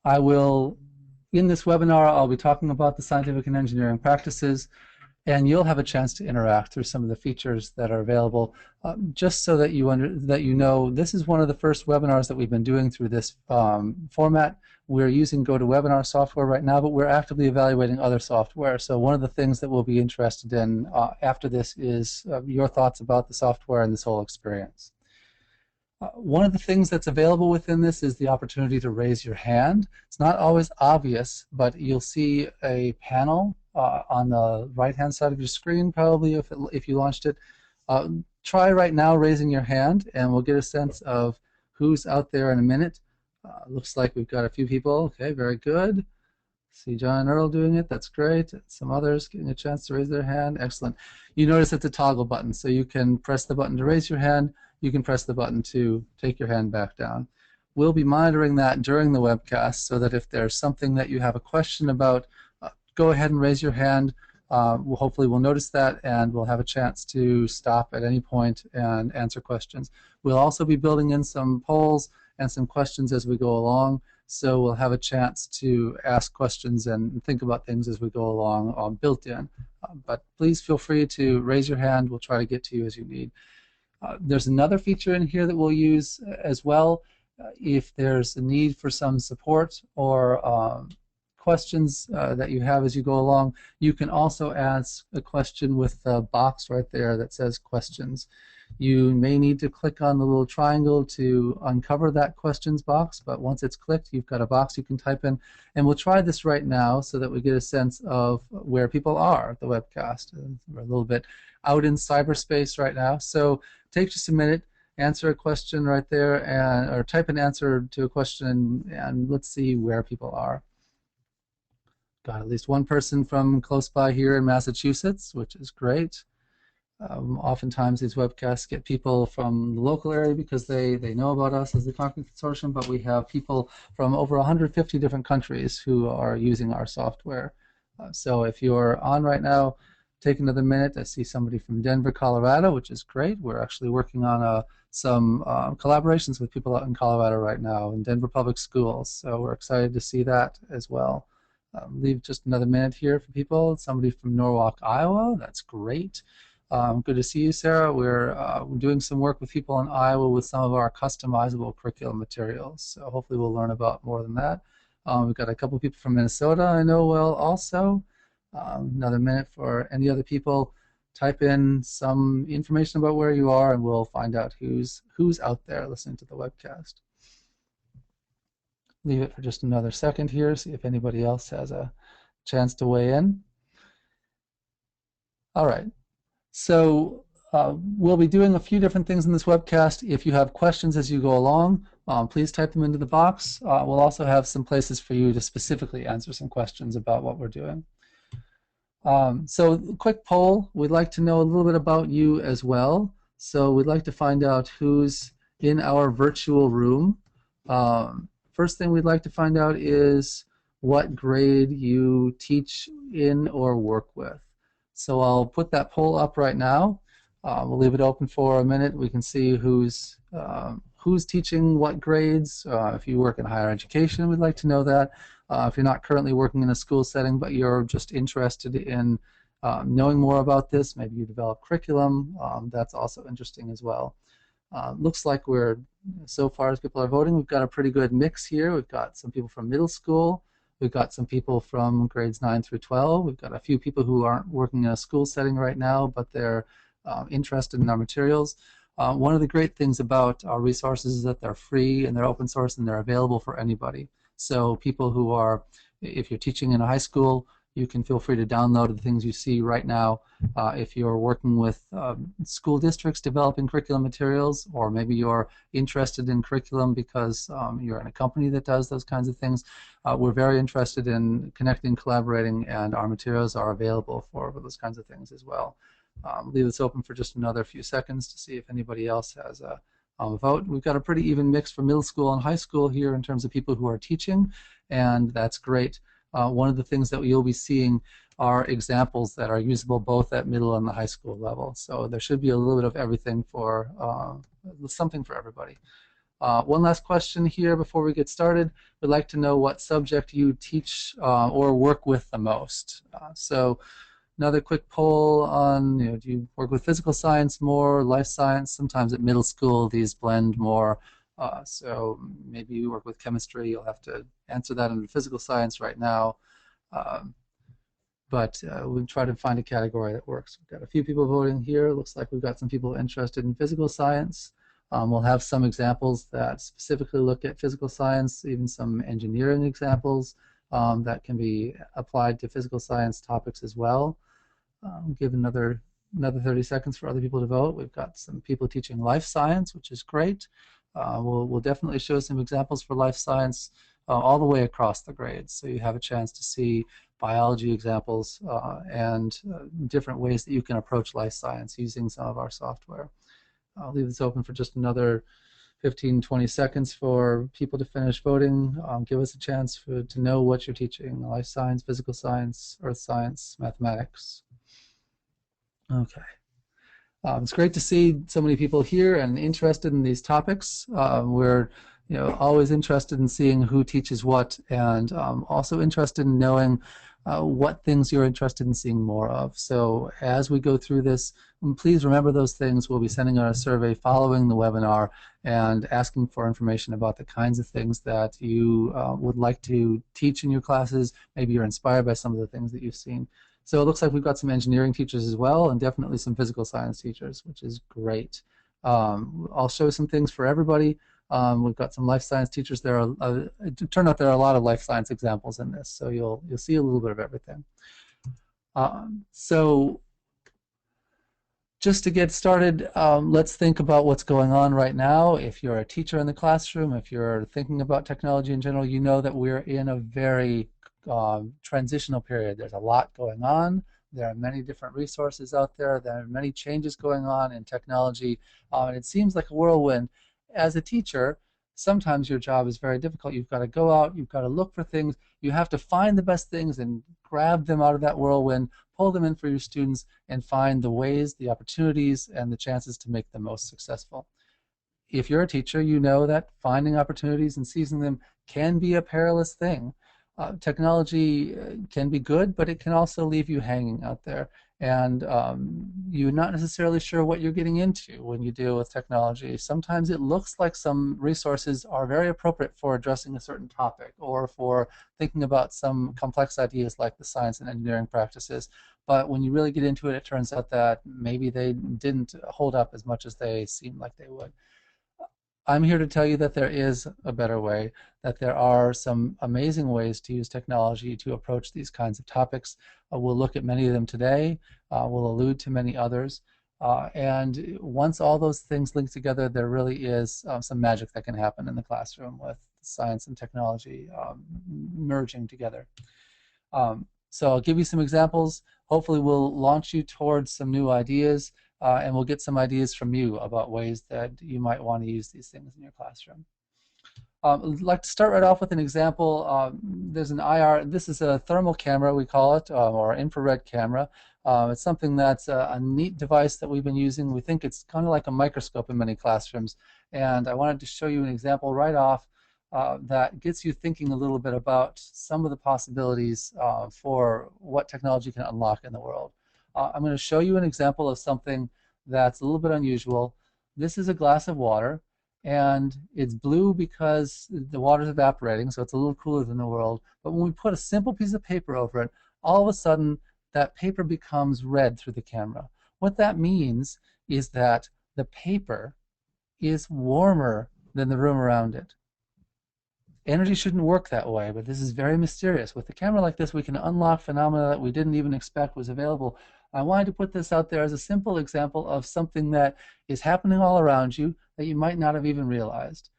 I will, in this webinar, I'll be talking about the scientific and engineering practices, and you'll have a chance to interact through some of the features that are available, just so that you know this is one of the first webinars that we've been doing through this format. We're using GoToWebinar software right now, but we're actively evaluating other software. So one of the things that we'll be interested in after this is your thoughts about the software and this whole experience. One of the things that's available within this is the opportunity to raise your hand. It's not always obvious, but you'll see a panel on the right-hand side of your screen, probably if you launched it. Try right now raising your hand, and we'll get a sense of who's out there in a minute. Looks like we've got a few people. Okay, very good. See John and Earl doing it. That's great. Some others getting a chance to raise their hand. Excellent. You notice it's a toggle button, so you can press the button to raise your hand. You can press the button to take your hand back down. We'll be monitoring that during the webcast so that if there's something that you have a question about, go ahead and raise your hand. Hopefully we'll notice that, and we'll have a chance to stop at any point and answer questions. We'll also be building in some polls and some questions as we go along, so we'll have a chance to ask questions and think about things as we go along built in. But please feel free to raise your hand. We'll try to get to you as you need. There's another feature in here that we'll use as well. If there's a need for some support or questions that you have as you go along, you can also ask a question with the box right there that says questions. You may need to click on the little triangle to uncover that questions box, but once it's clicked, you've got a box you can type in. And we'll try this right now so that we get a sense of where people are at the webcast. We're a little bit out in cyberspace right now, so take just a minute, answer a question right there, or type an answer to a question, and let's see where people are. Got at least one person from close by here in Massachusetts, which is great. Oftentimes these webcasts get people from the local area because they know about us as the Concord Consortium, but we have people from over 150 different countries who are using our software. So if you're on right now, take another minute. I see somebody from Denver, Colorado, which is great. We're actually working on some collaborations with people out in Colorado right now in Denver Public Schools, so we're excited to see that as well. Leave just another minute here for people. Somebody from Norwalk, Iowa, that's great. Good to see you, Sarah. We're doing some work with people in Iowa with some of our customizable curriculum materials, so hopefully we'll learn about more than that. We've got a couple of people from Minnesota I know well also. Another minute for any other people. Type in some information about where you are, and we'll find out who's out there listening to the webcast. Leave it for just another second here, see if anybody else has a chance to weigh in. All right, so we'll be doing a few different things in this webcast. If you have questions as you go along, please type them into the box. We'll also have some places for you to specifically answer some questions about what we're doing. So quick poll, we'd like to know a little bit about you as well. So we'd like to find out who's in our virtual room. First thing we'd like to find out is what grade you teach in or work with. So I'll put that poll up right now. We'll leave it open for a minute. We can see who's teaching what grades. If you work in higher education, we'd like to know that. If you're not currently working in a school setting, but you're just interested in knowing more about this, maybe you develop curriculum, that's also interesting as well. Looks like so far as people are voting, we've got a pretty good mix here. We've got some people from middle school. We've got some people from grades 9 through 12. We've got a few people who aren't working in a school setting right now, but they're interested in our materials. One of the great things about our resources is that they're free and they're open source and they're available for anybody. So people who are, if you're teaching in a high school, you can feel free to download the things you see right now. If you're working with school districts developing curriculum materials, or maybe you're interested in curriculum because you're in a company that does those kinds of things, we're very interested in connecting, collaborating, and our materials are available for those kinds of things as well. Leave this open for just another few seconds to see if anybody else has a vote. We've got a pretty even mix for middle school and high school here in terms of people who are teaching, and that's great. One of the things that you'll be seeing are examples that are usable both at middle and the high school level. So there should be a little bit of everything for something for everybody. One last question here before we get started. We'd like to know what subject you teach or work with the most. So another quick poll on, do you work with physical science more, life science? Sometimes at middle school these blend more. So maybe you work with chemistry. You'll have to answer that in physical science right now. But we'll try to find a category that works. We've got a few people voting here. Looks like we've got some people interested in physical science. We'll have some examples that specifically look at physical science, even some engineering examples that can be applied to physical science topics as well. Give another 30 seconds for other people to vote. We've got some people teaching life science, which is great. We'll definitely show some examples for life science all the way across the grades, so you have a chance to see biology examples and different ways that you can approach life science using some of our software. I'll leave this open for just another 15-20 seconds for people to finish voting. Give us a chance to know what you're teaching: life science, physical science, earth science, mathematics. Okay. It's great to see so many people here and interested in these topics. We're always interested in seeing who teaches what, and also interested in knowing what things you're interested in seeing more of. So as we go through this, please remember those things. We'll be sending out a survey following the webinar and asking for information about the kinds of things that you would like to teach in your classes. Maybe you're inspired by some of the things that you've seen. So it looks like we've got some engineering teachers as well, and definitely some physical science teachers, which is great. I'll show some things for everybody. We've got some life science teachers. It turned out there are a lot of life science examples in this, so you'll see a little bit of everything. So just to get started, let's think about what's going on right now. If you're a teacher in the classroom, if you're thinking about technology in general, you know that we're in a very transitional period. There's a lot going on. There are many different resources out there. There are many changes going on in technology, and it seems like a whirlwind. As a teacher, sometimes your job is very difficult. You've got to go out, you've got to look for things, you have to find the best things and grab them out of that whirlwind, pull them in for your students, and find the ways, the opportunities, and the chances to make them most successful. If you're a teacher, you know that finding opportunities and seizing them can be a perilous thing. Technology can be good, but it can also leave you hanging out there, and you're not necessarily sure what you're getting into when you deal with technology. Sometimes it looks like some resources are very appropriate for addressing a certain topic or for thinking about some complex ideas like the science and engineering practices, but when you really get into it, it turns out that maybe they didn't hold up as much as they seemed like they would. I'm here to tell you that there is a better way, that there are some amazing ways to use technology to approach these kinds of topics. We'll look at many of them today. We'll allude to many others. And once all those things link together, there really is some magic that can happen in the classroom with science and technology merging together. So I'll give you some examples. Hopefully we'll launch you towards some new ideas. And we'll get some ideas from you about ways that you might want to use these things in your classroom. I'd like to start right off with an example. There's an IR, this is a thermal camera, we call it, or infrared camera. It's something that's a neat device that we've been using. We think it's kind of like a microscope in many classrooms. And I wanted to show you an example right off that gets you thinking a little bit about some of the possibilities for what technology can unlock in the world. I'm going to show you an example of something that's a little bit unusual. This is a glass of water, and it's blue because the water is evaporating, so it's a little cooler than the world. But when we put a simple piece of paper over it, all of a sudden that paper becomes red through the camera. What that means is that the paper is warmer than the room around it. Energy shouldn't work that way, but this is very mysterious. With a camera like this, we can unlock phenomena that we didn't even expect was available. I wanted to put this out there as a simple example of something that is happening all around you that you might not have even realized.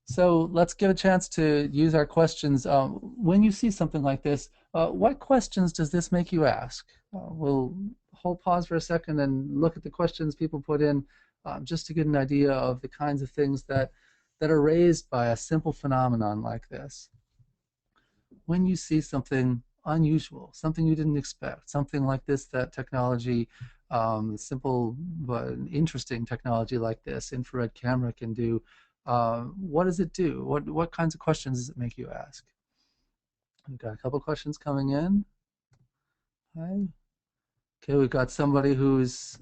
So let's give a chance to use our questions. When you see something like this, what questions does this make you ask? We'll hold pause for a second and look at the questions people put in just to get an idea of the kinds of things that are raised by a simple phenomenon like this. When you see something unusual, something you didn't expect, something like this that technology Simple but interesting technology like this, infrared camera can do. What does it do? What kinds of questions does it make you ask? We've got a couple questions coming in. Hi. Okay, we've got somebody who's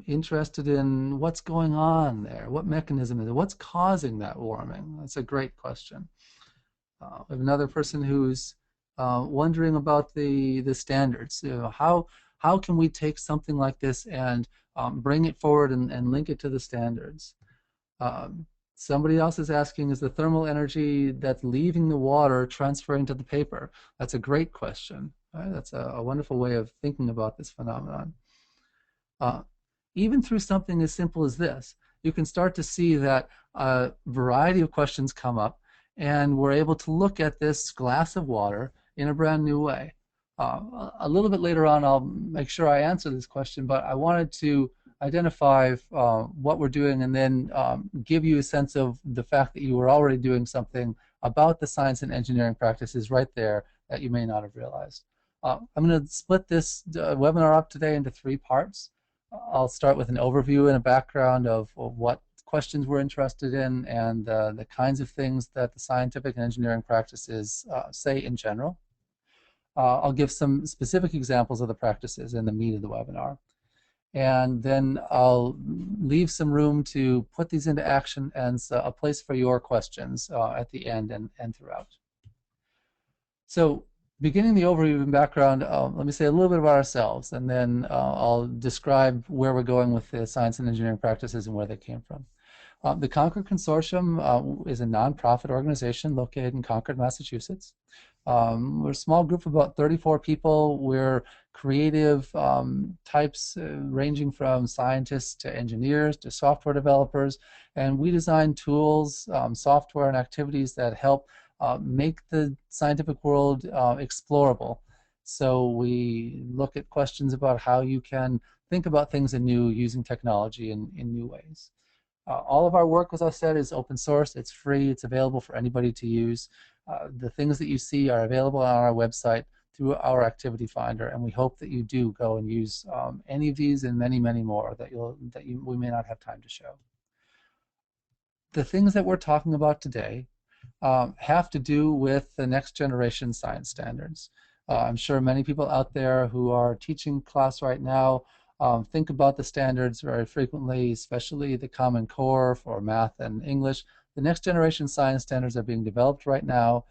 interested in what's going on there. What mechanism is it? What's causing that warming? That's a great question. We have another person who's wondering about the standards. How can we take something like this and bring it forward and link it to the standards? Somebody else is asking, is the thermal energy that's leaving the water transferring to the paper? That's a great question. Right? That's a wonderful way of thinking about this phenomenon. Even through something as simple as this, you can start to see that a variety of questions come up, and we're able to look at this glass of water in a brand new way. A little bit later on, I'll make sure I answer this question, but I wanted to identify what we're doing and then give you a sense of the fact that you were already doing something about the science and engineering practices right there that you may not have realized. I'm going to split this webinar up today into 3 parts. I'll start with an overview and a background of what questions we're interested in and the kinds of things that the scientific and engineering practices say in general. I'll give some specific examples of the practices in the meat of the webinar. And then I'll leave some room to put these into action and a place for your questions at the end and throughout. So beginning the overview and background, let me say a little bit about ourselves, and then I'll describe where we're going with the science and engineering practices and where they came from. The Concord Consortium is a nonprofit organization located in Concord, Massachusetts. We're a small group of about 34 people. We're creative types ranging from scientists to engineers to software developers, and we design tools, software, and activities that help make the scientific world explorable. So we look at questions about how you can think about things anew using technology in new ways. All of our work, as I said, is open source. It's free. It's available for anybody to use. The things that you see are available on our website through our activity finder, and we hope that you do go and use any of these and many, many more that we may not have time to show. The things that we're talking about today have to do with the next generation science standards. I'm sure many people out there who are teaching class right now think about the standards very frequently, especially the Common Core for math and English. The next generation science standards are being developed right now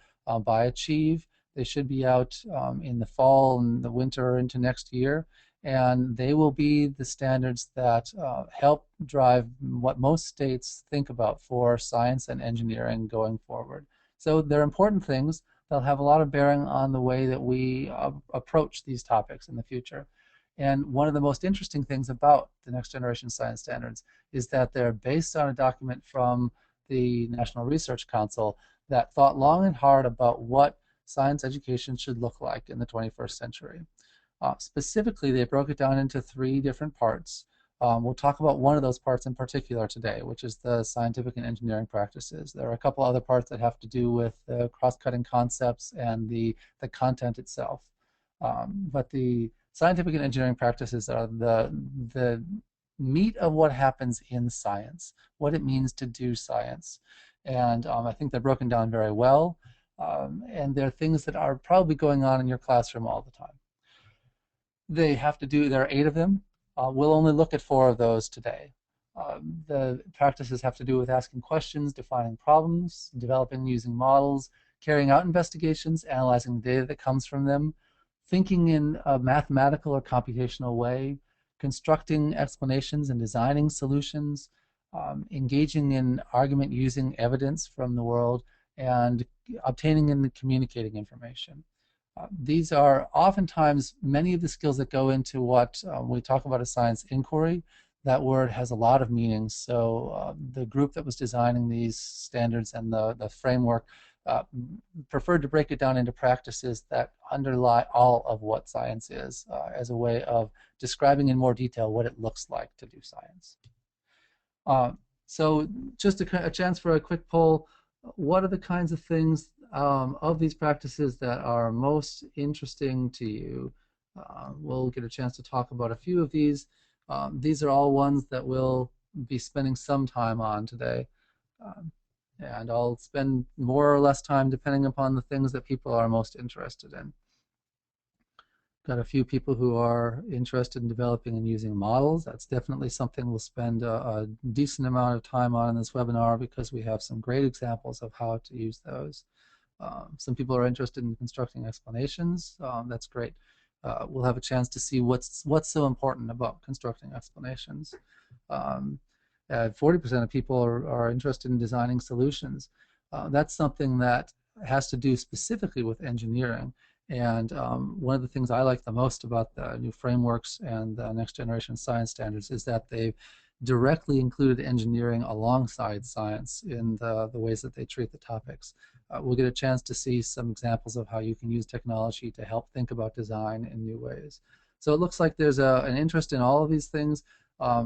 by Achieve. They should be out in the fall and the winter into next year, and they will be the standards that help drive what most states think about for science and engineering going forward. So they're important things. They'll have a lot of bearing on the way that we approach these topics in the future. And one of the most interesting things about the next generation science standards is that they're based on a document from the National Research Council that thought long and hard about what science education should look like in the 21st century. Specifically, they broke it down into 3 different parts. We'll talk about one of those parts in particular today, which is the scientific and engineering practices. There are a couple other parts that have to do with the cross-cutting concepts and the content itself. But the scientific and engineering practices are the meat of what happens in science, what it means to do science. And I think they're broken down very well. And they're things that are probably going on in your classroom all the time. They have to do, there are 8 of them. We'll only look at 4 of those today. The practices have to do with asking questions, defining problems, developing using models, carrying out investigations, analyzing the data that comes from them, thinking in a mathematical or computational way, constructing explanations and designing solutions, engaging in argument using evidence from the world, and obtaining and communicating information. These are oftentimes many of the skills that go into what we talk about as science inquiry. That word has a lot of meanings. So the group that was designing these standards and the framework preferred to break it down into practices that underlie all of what science is as a way of describing in more detail what it looks like to do science. So just a chance for a quick poll. What are the kinds of things of these practices that are most interesting to you? We'll get a chance to talk about a few of these. These are all ones that we'll be spending some time on today. Um, and I'll spend more or less time depending upon the things that people are most interested in. Got a few people who are interested in developing and using models. That's definitely something we'll spend a decent amount of time on in this webinar because we have some great examples of how to use those. Some people are interested in constructing explanations. That's great. We'll have a chance to see what's so important about constructing explanations. 40% of people are interested in designing solutions. That's something that has to do specifically with engineering. And one of the things I like the most about the new frameworks and the next generation science standards is that they've directly included engineering alongside science in the ways that they treat the topics. We'll get a chance to see some examples of how you can use technology to help think about design in new ways. So it looks like there's an interest in all of these things.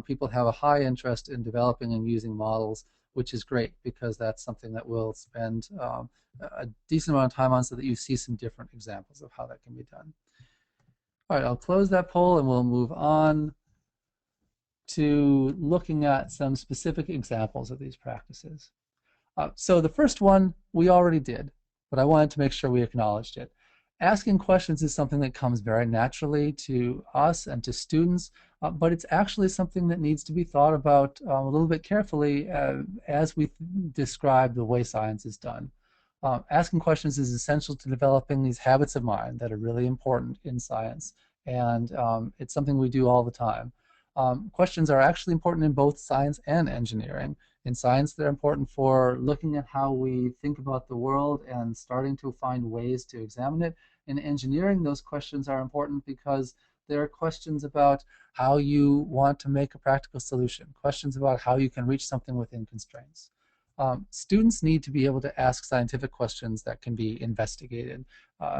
People have a high interest in developing and using models, which is great because that's something that we'll spend a decent amount of time on so that you see some different examples of how that can be done. All right, I'll close that poll and we'll move on to looking at some specific examples of these practices. So the first one we already did, but I wanted to make sure we acknowledged it. Asking questions is something that comes very naturally to us and to students, but it's actually something that needs to be thought about a little bit carefully as we describe the way science is done. Asking questions is essential to developing these habits of mind that are really important in science, and it's something we do all the time. Questions are actually important in both science and engineering. In science, they're important for looking at how we think about the world and starting to find ways to examine it. In engineering, those questions are important because they're questions about how you want to make a practical solution, questions about how you can reach something within constraints. Students need to be able to ask scientific questions that can be investigated.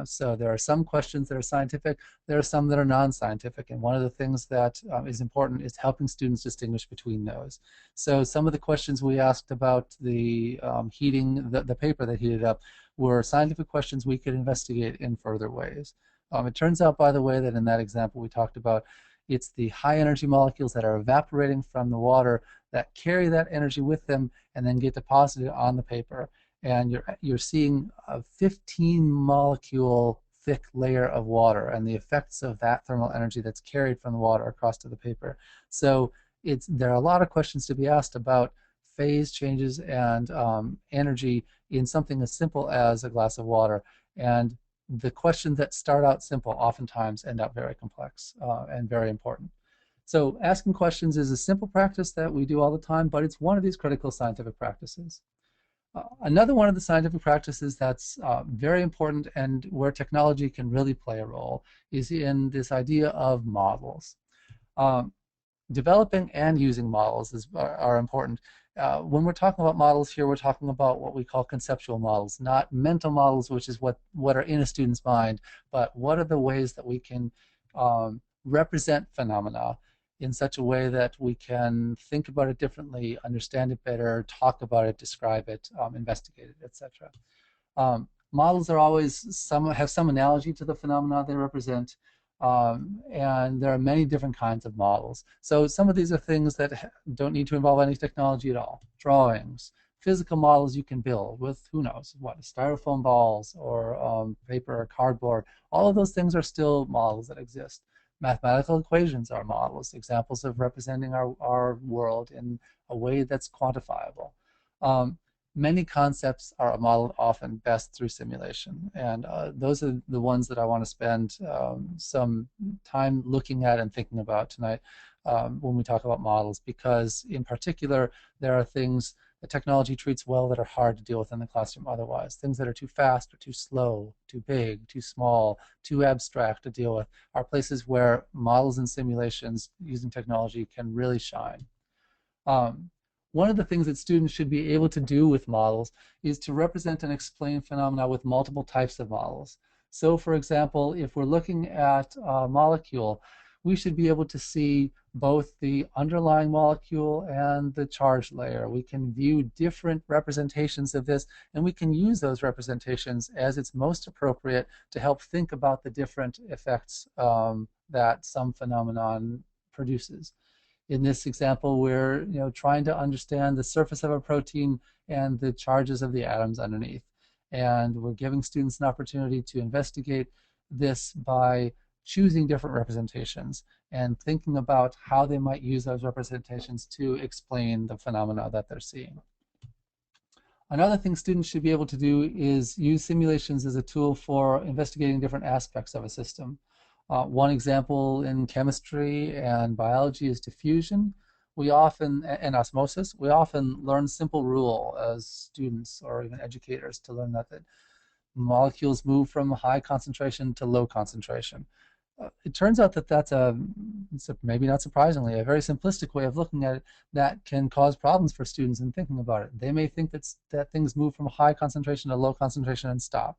So there are some questions that are scientific, there are some that are non-scientific, and one of the things that is important is helping students distinguish between those. So some of the questions we asked about the heating, the paper that heated up, were scientific questions we could investigate in further ways. It turns out, by the way, that in that example we talked about, it's the high energy molecules that are evaporating from the water that carry that energy with them and then get deposited on the paper. And you're seeing a 15 molecule thick layer of water and the effects of that thermal energy that's carried from the water across to the paper. So there are a lot of questions to be asked about phase changes and energy in something as simple as a glass of water. And the questions that start out simple oftentimes end up very complex and very important. So asking questions is a simple practice that we do all the time, but it's one of these critical scientific practices. Another one of the scientific practices that's very important and where technology can really play a role is in this idea of models. Developing and using models are important. When we're talking about models here, we're talking about what we call conceptual models, not mental models, which is what are in a student's mind, but what are the ways that we can represent phenomena in such a way that we can think about it differently, understand it better, talk about it, describe it, investigate it, etc. Models are always have some analogy to the phenomena they represent, and there are many different kinds of models. So some of these are things that don't need to involve any technology at all. Drawings, physical models you can build with, who knows, what, styrofoam balls or paper or cardboard. All of those things are still models that exist. Mathematical equations are models, examples of representing our world in a way that's quantifiable. Many concepts are modeled often best through simulation, and those are the ones that I want to spend some time looking at and thinking about tonight when we talk about models, because in particular there are things that technology treats well that are hard to deal with in the classroom otherwise. Things that are too fast or too slow, too big, too small, too abstract to deal with are places where models and simulations using technology can really shine. One of the things that students should be able to do with models is to represent and explain phenomena with multiple types of models. So for example, if we're looking at a molecule, we should be able to see both the underlying molecule and the charge layer. We can view different representations of this, and we can use those representations as it's most appropriate to help think about the different effects that some phenomenon produces. In this example, we're trying to understand the surface of a protein and the charges of the atoms underneath. And we're giving students an opportunity to investigate this by choosing different representations and thinking about how they might use those representations to explain the phenomena that they're seeing. Another thing students should be able to do is use simulations as a tool for investigating different aspects of a system. One example in chemistry and biology is diffusion. And osmosis, we often learn simple rule as students or even educators to learn that molecules move from high concentration to low concentration. It turns out that that's maybe not surprisingly, a very simplistic way of looking at it that can cause problems for students in thinking about it. They may think that things move from high concentration to low concentration and stop.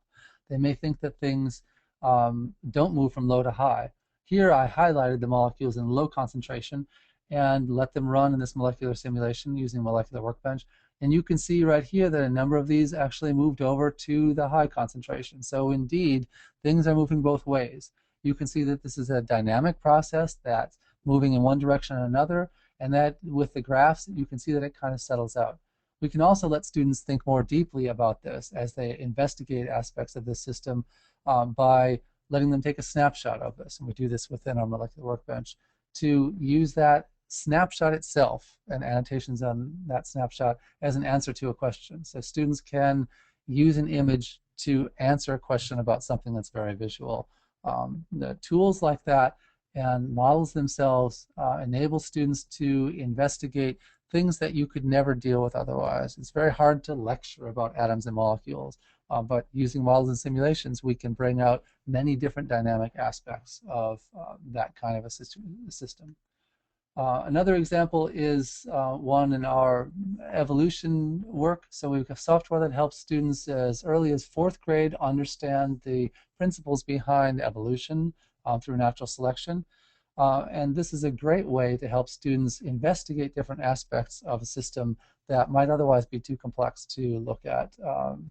They may think that things don't move from low to high. Here I highlighted the molecules in low concentration and let them run in this molecular simulation using Molecular Workbench. And you can see right here that a number of these actually moved over to the high concentration. So indeed, things are moving both ways. You can see that this is a dynamic process that's moving in one direction or another, and that with the graphs, you can see that it kind of settles out. We can also let students think more deeply about this as they investigate aspects of this system by letting them take a snapshot of this. And we do this within our Molecular Workbench to use that snapshot itself and annotations on that snapshot as an answer to a question. So students can use an image to answer a question about something that's very visual. The tools like that and models themselves enable students to investigate things that you could never deal with otherwise. It's very hard to lecture about atoms and molecules, but using models and simulations, we can bring out many different dynamic aspects of that kind of a system. Another example is one in our evolution work. So we've got software that helps students as early as 4th grade understand the principles behind evolution through natural selection. And this is a great way to help students investigate different aspects of a system that might otherwise be too complex to look at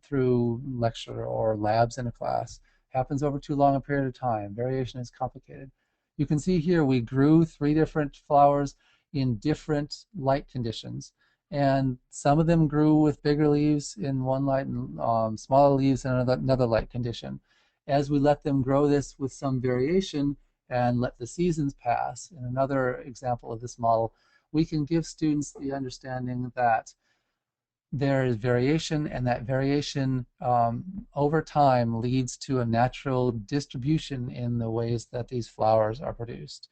through lecture or labs in a class. Happens over too long a period of time. Variation is complicated. You can see here we grew 3 different flowers in different light conditions. And some of them grew with bigger leaves in one light and smaller leaves in another light condition. As we let them grow this with some variation and let the seasons pass, in another example of this model, we can give students the understanding that there is variation, and that variation over time leads to a natural distribution in the ways that these flowers are produced.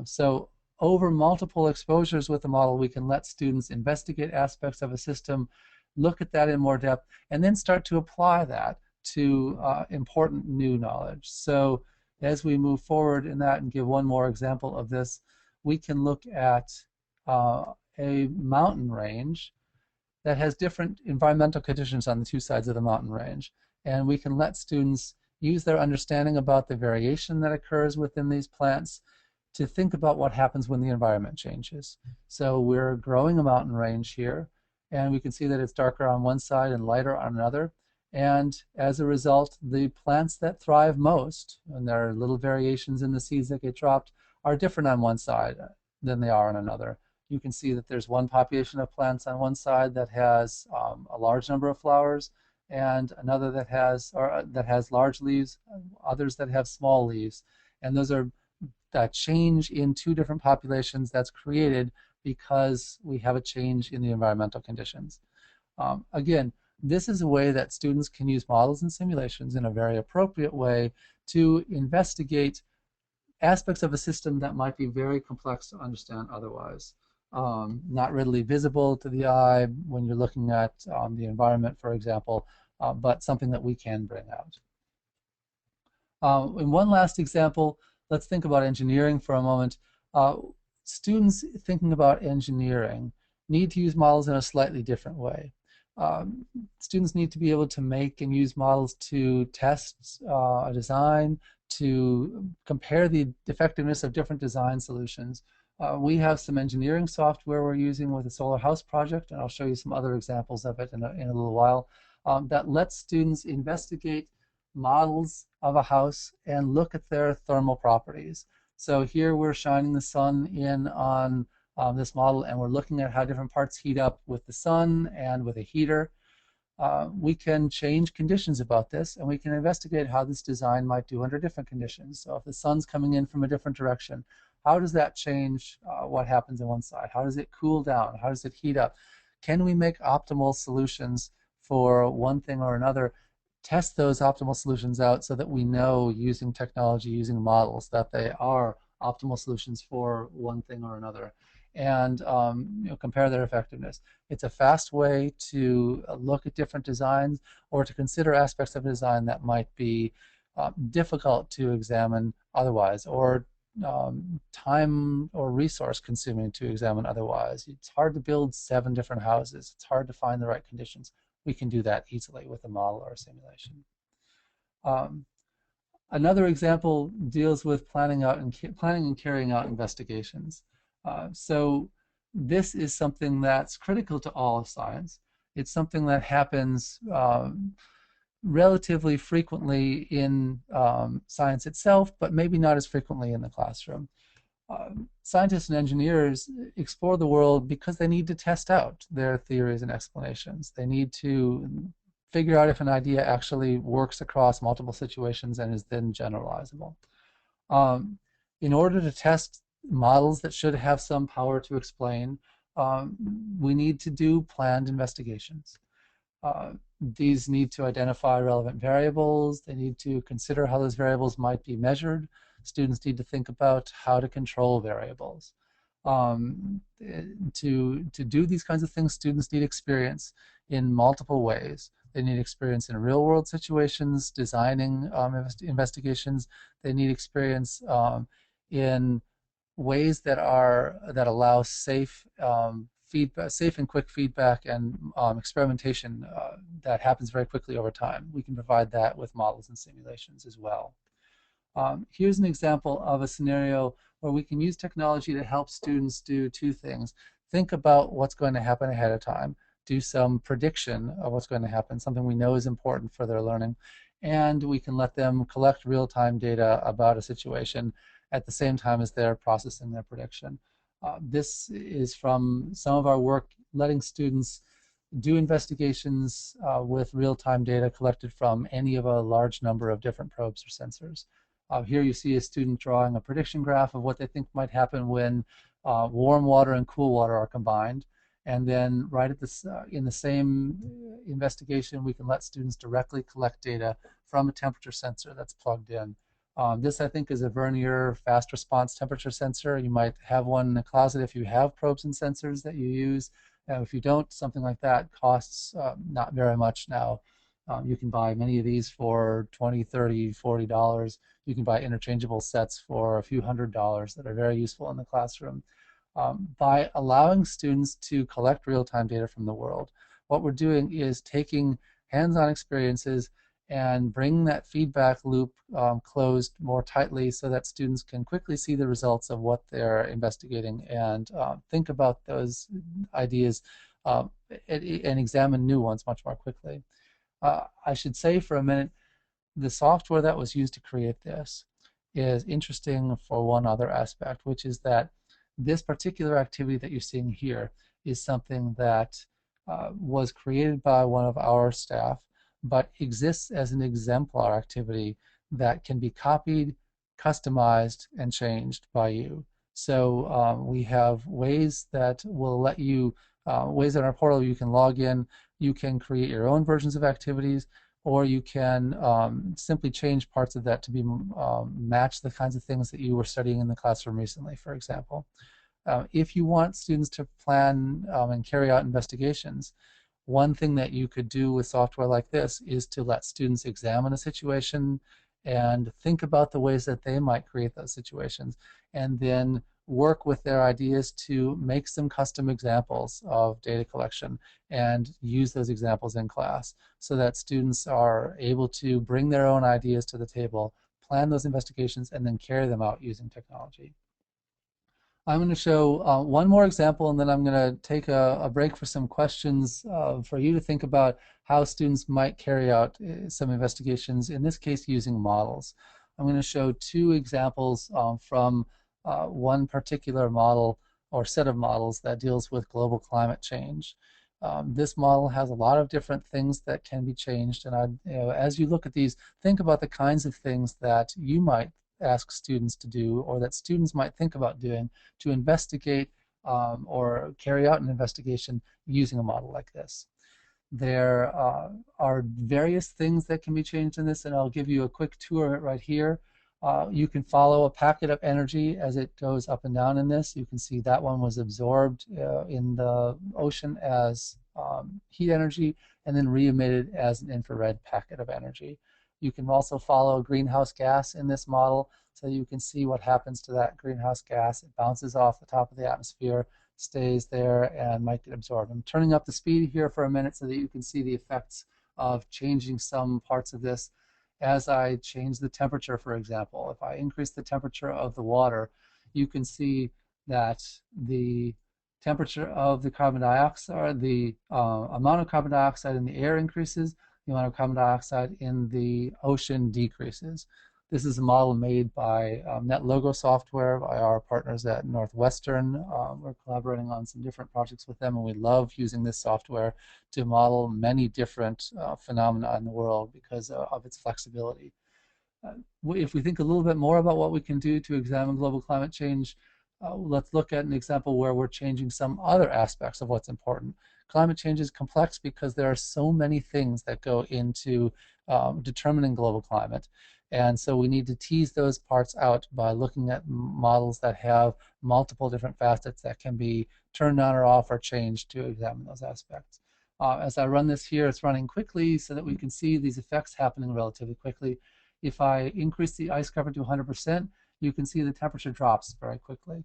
So over multiple exposures with the model, we can let students investigate aspects of a system, look at that in more depth, and then start to apply that to important new knowledge. So as we move forward in that and give one more example of this, we can look at a mountain range that has different environmental conditions on the 2 sides of the mountain range. And we can let students use their understanding about the variation that occurs within these plants to think about what happens when the environment changes. So we're growing a mountain range here, and we can see that it's darker on one side and lighter on another. And as a result, the plants that thrive most, and there are little variations in the seeds that get dropped, are different on one side than they are on another. You can see that there's one population of plants on one side that has a large number of flowers, and another that has large leaves, others that have small leaves. And those are that change in 2 different populations that's created because we have a change in the environmental conditions. Again, this is a way that students can use models and simulations in a very appropriate way to investigate aspects of a system that might be very complex to understand otherwise. Not readily visible to the eye when you're looking at the environment, for example, but something that we can bring out. In one last example, let's think about engineering for a moment. Students thinking about engineering need to use models in a slightly different way. Students need to be able to make and use models to test a design, to compare the effectiveness of different design solutions. We have some engineering software we're using with the Solar House project, and I'll show you some other examples of it in a little while, that lets students investigate models of a house and look at their thermal properties. So here we're shining the sun in on this model, and we're looking at how different parts heat up with the sun and with a heater. We can change conditions about this, and we can investigate how this design might do under different conditions. So if the sun's coming in from a different direction, how does that change what happens on one side? How does it cool down? How does it heat up? Can we make optimal solutions for one thing or another? Test those optimal solutions out so that we know, using technology, using models, that they are optimal solutions for one thing or another, and compare their effectiveness. It's a fast way to look at different designs or to consider aspects of a design that might be difficult to examine otherwise, or time or resource consuming to examine otherwise. It's hard to build 7 different houses. It's hard to find the right conditions. We can do that easily with a model or a simulation. Another example deals with planning and carrying out investigations. So this is something that's critical to all of science. It's something that happens relatively frequently in science itself, but maybe not as frequently in the classroom. Scientists and engineers explore the world because they need to test out their theories and explanations. They need to figure out if an idea actually works across multiple situations and is then generalizable. In order to test models that should have some power to explain, we need to do planned investigations. These need to identify relevant variables. They need to consider how those variables might be measured. Students need to think about how to control variables. To do these kinds of things, students need experience in multiple ways. They need experience in real-world situations, designing investigations. They need experience in ways that allow safe and quick feedback and experimentation that happens very quickly over time. We can provide that with models and simulations as well. Here's an example of a scenario where we can use technology to help students do 2 things. Think about what's going to happen ahead of time, do some prediction of what's going to happen, something we know is important for their learning, and we can let them collect real-time data about a situation at the same time as they're processing their prediction. This is from some of our work letting students do investigations with real-time data collected from any of a large number of different probes or sensors. Here you see a student drawing a prediction graph of what they think might happen when warm water and cool water are combined. And then right at this, in the same investigation, we can let students directly collect data from a temperature sensor that's plugged in. This, I think, is a Vernier fast response temperature sensor. You might have one in the closet if you have probes and sensors that you use. If you don't, something like that costs not very much now. You can buy many of these for $20, $30, $40. You can buy interchangeable sets for a few $100s that are very useful in the classroom. By allowing students to collect real-time data from the world, what we're doing is taking hands-on experiences and bringing that feedback loop closed more tightly so that students can quickly see the results of what they're investigating and think about those ideas and examine new ones much more quickly. I should say for a minute, the software that was used to create this is interesting for one other aspect, which is that this particular activity that you're seeing here is something that was created by one of our staff, but exists as an exemplar activity that can be copied, customized, and changed by you. So we have ways that will let you, ways in our portal you can log in, you can create your own versions of activities, or you can simply change parts of that to be match the kinds of things that you were studying in the classroom recently, for example. If you want students to plan and carry out investigations, one thing that you could do with software like this is to let students examine a situation and think about the ways that they might create those situations, and then work with their ideas to make some custom examples of data collection and use those examples in class so that students are able to bring their own ideas to the table, plan those investigations, and then carry them out using technology. I'm going to show one more example, and then I'm going to take a break for some questions for you to think about how students might carry out some investigations, in this case using models. I'm going to show two examples from one particular model or set of models that deals with global climate change. This model has a lot of different things that can be changed, and as you look at these, think about the kinds of things that you might ask students to do, or that students might think about doing to investigate or carry out an investigation using a model like this. There are various things that can be changed in this, and I'll give you a quick tour of it right here. You can follow a packet of energy as it goes up and down in this. You can see that one was absorbed in the ocean as heat energy and then re-emitted as an infrared packet of energy. You can also follow greenhouse gas in this model, so you can see what happens to that greenhouse gas. It bounces off the top of the atmosphere, stays there, and might get absorbed. I'm turning up the speed here for a minute so that you can see the effects of changing some parts of this. As I change the temperature, for example, if I increase the temperature of the water, you can see that the temperature of the carbon dioxide, the amount of carbon dioxide in the air increases, the amount of carbon dioxide in the ocean decreases. This is a model made by NetLogo software, by our partners at Northwestern. We're collaborating on some different projects with them, and we love using this software to model many different phenomena in the world because of its flexibility. If we think a little bit more about what we can do to examine global climate change, let's look at an example where we're changing some other aspects of what's important. Climate change is complex because there are so many things that go into determining global climate. And so we need to tease those parts out by looking at models that have multiple different facets that can be turned on or off or changed to examine those aspects. As I run this here, it's running quickly so that we can see these effects happening relatively quickly. If I increase the ice cover to 100%, you can see the temperature drops very quickly.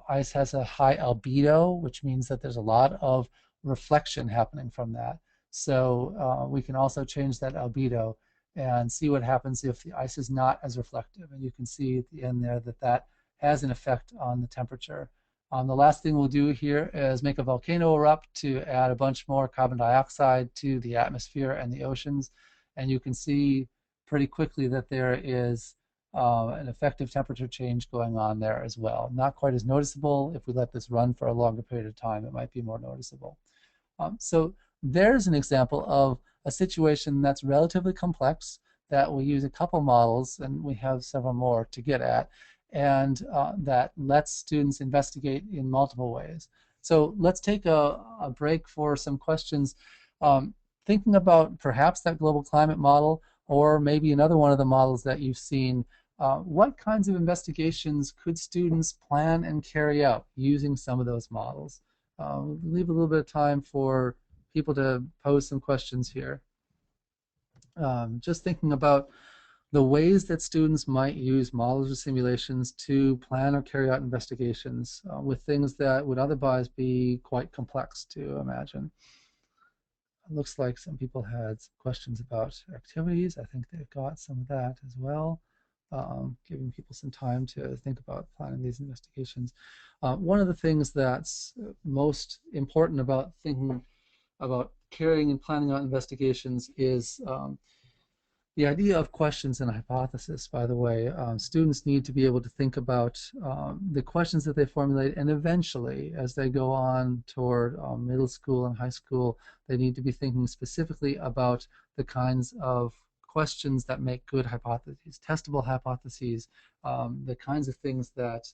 Ice has a high albedo, which means that there's a lot of reflection happening from that. So we can also change that albedo and see what happens if the ice is not as reflective. And you can see at the end there that that has an effect on the temperature. The last thing we'll do here is make a volcano erupt to add a bunch more carbon dioxide to the atmosphere and the oceans. And you can see pretty quickly that there is an effective temperature change going on there as well. Not quite as noticeable. If we let this run for a longer period of time, it might be more noticeable. So there's an example of a situation that's relatively complex that we use a couple models, and we have several more to get at, and that lets students investigate in multiple ways. So let's take a break for some questions, thinking about perhaps that global climate model, or maybe another one of the models that you've seen. What kinds of investigations could students plan and carry out using some of those models? We'll leave a little bit of time for people to pose some questions here. Just thinking about the ways that students might use models or simulations to plan or carry out investigations with things that would otherwise be quite complex to imagine. It looks like some people had some questions about activities. I think they've got some of that as well, giving people some time to think about planning these investigations. One of the things that's most important about thinking about carrying and planning out investigations is the idea of questions and hypothesis. By the way, students need to be able to think about the questions that they formulate, and eventually, as they go on toward middle school and high school, they need to be thinking specifically about the kinds of questions that make good hypotheses, testable hypotheses, the kinds of things that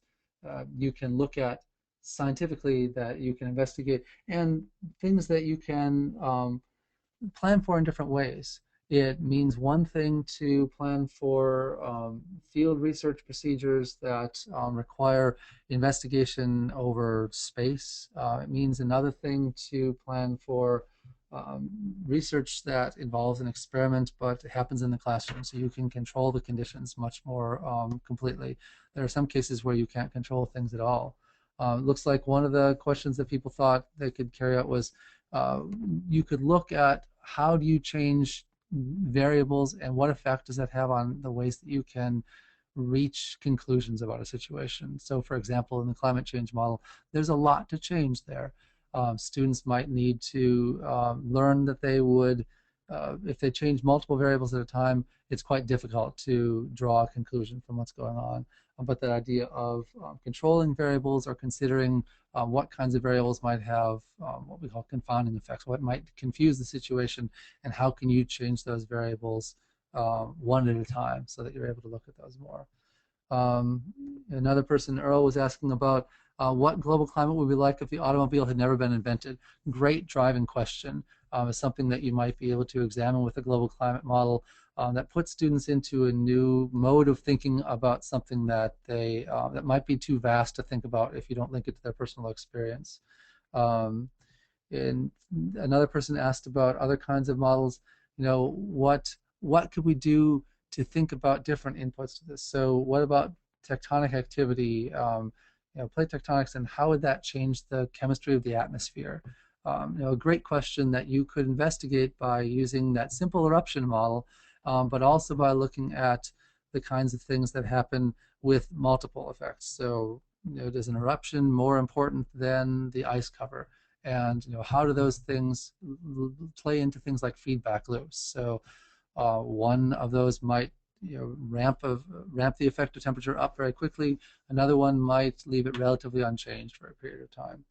you can look at scientifically, that you can investigate, and things that you can plan for in different ways. It means one thing to plan for field research procedures that require investigation over space. It means another thing to plan for research that involves an experiment but happens in the classroom, so you can control the conditions much more completely. There are some cases where you can't control things at all. It looks like one of the questions that people thought they could carry out was you could look at how do you change variables and what effect does that have on the ways that you can reach conclusions about a situation. So for example, in the climate change model, there's a lot to change there. Students might need to learn that they would, if they change multiple variables at a time, it's quite difficult to draw a conclusion from what's going on. But that idea of controlling variables or considering what kinds of variables might have what we call confounding effects, what might confuse the situation, and how can you change those variables one at a time so that you're able to look at those more. Another person, Earl, was asking about what global climate would be like if the automobile had never been invented. Great driving question. Is something that you might be able to examine with a global climate model that puts students into a new mode of thinking about something that they that might be too vast to think about if you don't link it to their personal experience. And another person asked about other kinds of models. You know, what could we do to think about different inputs to this? So what about tectonic activity, you know, plate tectonics, and how would that change the chemistry of the atmosphere? You know, a great question that you could investigate by using that simple eruption model, but also by looking at the kinds of things that happen with multiple effects. So, you know, is an eruption more important than the ice cover? And, you know, how do those things play into things like feedback loops? So one of those might, you know, ramp the effective temperature up very quickly. Another one might leave it relatively unchanged for a period of time.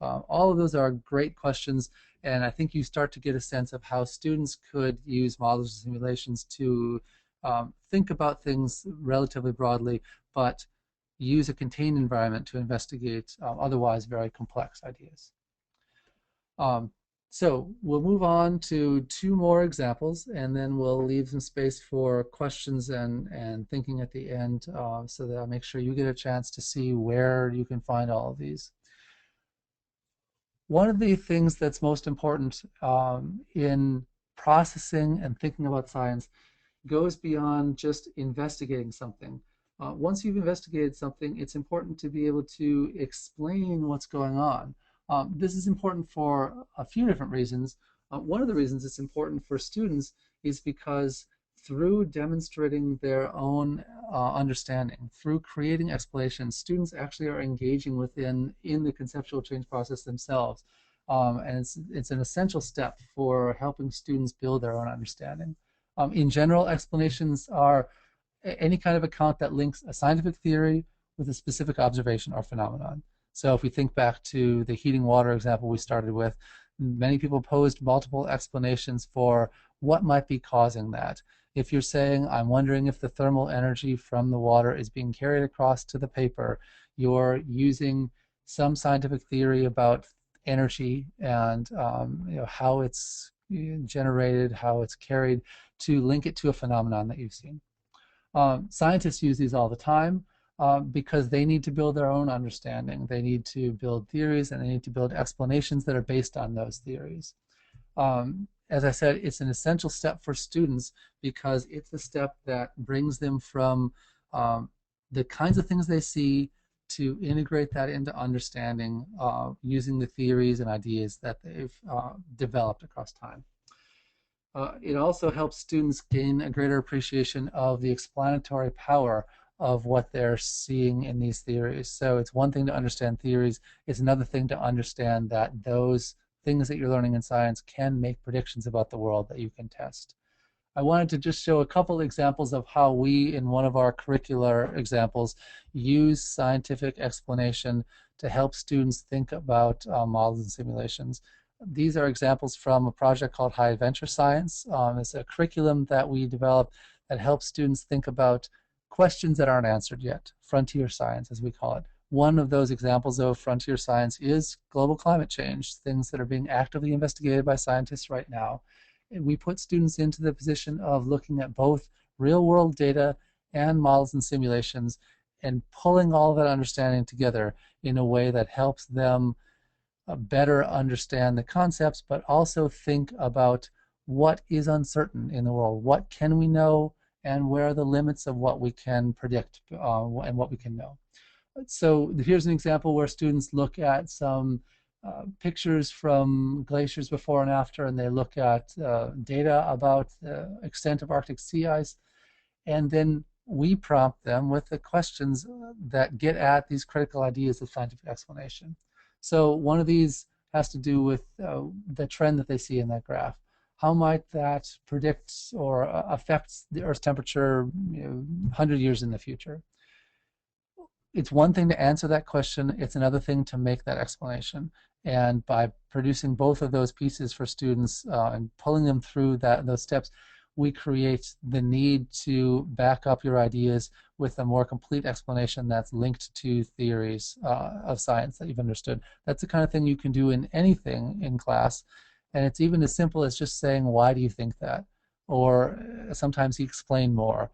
All of those are great questions, and I think you start to get a sense of how students could use models and simulations to think about things relatively broadly, but use a contained environment to investigate otherwise very complex ideas. So we'll move on to two more examples, and then we'll leave some space for questions and thinking at the end, so that I'll make sure you get a chance to see where you can find all of these. One of the things that's most important in processing and thinking about science goes beyond just investigating something. Once you've investigated something, it's important to be able to explain what's going on. This is important for a few different reasons. One of the reasons it's important for students is because through demonstrating their own understanding, through creating explanations, students actually are engaging in the conceptual change process themselves. And it's an essential step for helping students build their own understanding. In general, explanations are any kind of account that links a scientific theory with a specific observation or phenomenon. So if we think back to the heating water example we started with, many people posed multiple explanations for what might be causing that. If you're saying, I'm wondering if the thermal energy from the water is being carried across to the paper, you're using some scientific theory about energy and you know, how it's generated, how it's carried, to link it to a phenomenon that you've seen. Scientists use these all the time because they need to build their own understanding. They need to build theories, and they need to build explanations that are based on those theories. As I said, it's an essential step for students because it's a step that brings them from the kinds of things they see to integrate that into understanding using the theories and ideas that they've developed across time. It also helps students gain a greater appreciation of the explanatory power of what they're seeing in these theories. So it's one thing to understand theories, it's another thing to understand that those things that you're learning in science can make predictions about the world that you can test. I wanted to just show a couple examples of how we, in one of our curricular examples, use scientific explanation to help students think about models and simulations. These are examples from a project called High Adventure Science. It's a curriculum that we develop that helps students think about questions that aren't answered yet, frontier science as we call it. One of those examples of frontier science is global climate change, things that are being actively investigated by scientists right now. And we put students into the position of looking at both real-world data and models and simulations and pulling all of that understanding together in a way that helps them better understand the concepts, but also think about what is uncertain in the world. What can we know, and where are the limits of what we can predict and what we can know. So here's an example where students look at some pictures from glaciers before and after, and they look at data about the extent of Arctic sea ice, and then we prompt them with the questions that get at these critical ideas of scientific explanation. So one of these has to do with the trend that they see in that graph. How might that predict or affect the Earth's temperature 100 years in the future? It's one thing to answer that question, it's another thing to make that explanation. And by producing both of those pieces for students and pulling them through those steps, we create the need to back up your ideas with a more complete explanation that's linked to theories of science that you've understood. That's the kind of thing you can do in anything in class. And it's even as simple as just saying, why do you think that? Or sometimes you explain more.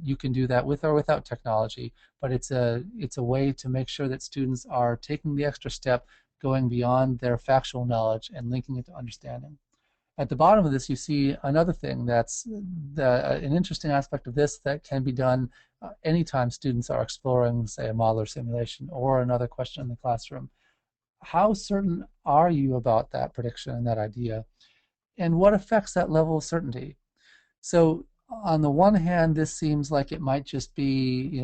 You can do that with or without technology, but it's a way to make sure that students are taking the extra step, going beyond their factual knowledge and linking it to understanding. At the bottom of this, you see another thing that's an interesting aspect of this that can be done anytime students are exploring, say, a model or simulation or another question in the classroom. How certain are you about that prediction and that idea? And what affects that level of certainty? So on the one hand, this seems like it might just be,